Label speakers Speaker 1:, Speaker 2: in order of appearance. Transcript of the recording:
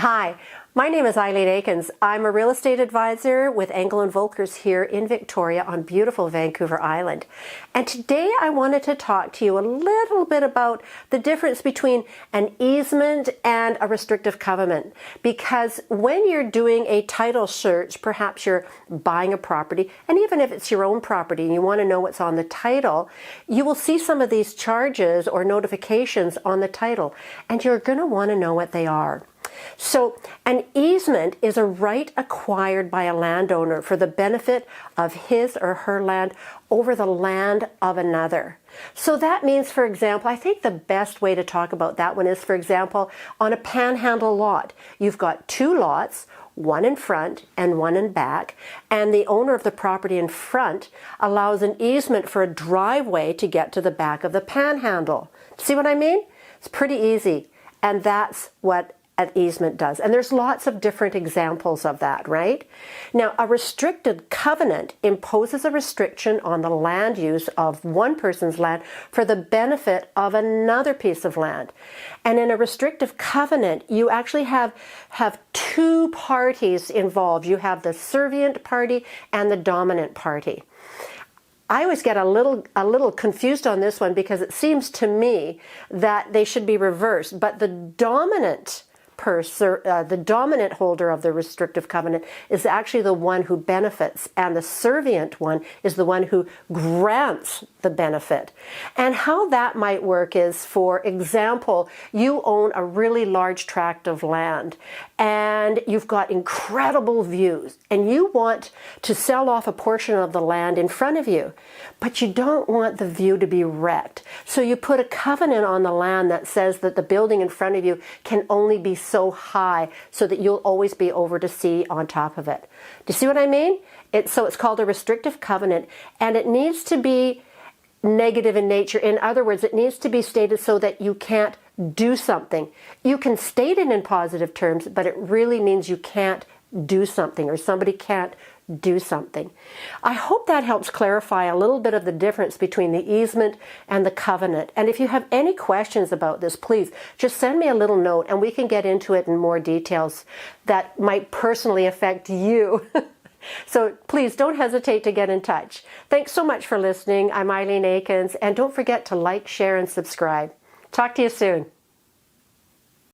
Speaker 1: Hi, my name is Aileen Eakins. I'm a real estate advisor with Engel Volkers here in Victoria on beautiful Vancouver Island. And today I wanted to talk to you a little bit about the difference between an easement and a restrictive covenant. Because when you're doing a title search, perhaps you're buying a property, and even if it's your own property and you want to know what's on the title, you will see some of these charges or notifications on the title, and you're going to want to know what they are. So an easement is a right acquired by a landowner for the benefit of his or her land over the land of another. So that means, for example, I think the best way to talk about that one is, for example, on a panhandle lot. You've got two lots, one in front and one in back, and the owner of the property in front allows an easement for a driveway to get to the back of the panhandle. See what I mean? It's pretty easy, and that's what an easement does. And there's lots of different examples of that, right? Now, a restricted covenant imposes a restriction on the land use of one person's land for the benefit of another piece of land. And in a restrictive covenant, you actually have two parties involved. You have the servient party and the dominant party. I always get a little confused on this one because it seems to me that they should be reversed, but the dominant holder of the restrictive covenant is actually the one who benefits, and the servient one is the one who grants the benefit. And how that might work is, for example, you own a really large tract of land and you've got incredible views and you want to sell off a portion of the land in front of you, but you don't want the view to be wrecked. So you put a covenant on the land that says that the building in front of you can only be so high so that you'll always be over to see on top of it. Do you see what I mean? So it's called a restrictive covenant, and it needs to be negative in nature. In other words, it needs to be stated so that you can't do something. You can state it in positive terms, but it really means you can't do something, or somebody can't do something. I hope that helps clarify a little bit of the difference between the easement and the covenant. And if you have any questions about this, please just send me a little note and we can get into it in more details that might personally affect you. So please don't hesitate to get in touch. Thanks so much for listening. I'm Aileen Eakins, and don't forget to like, share, and subscribe. Talk to you soon.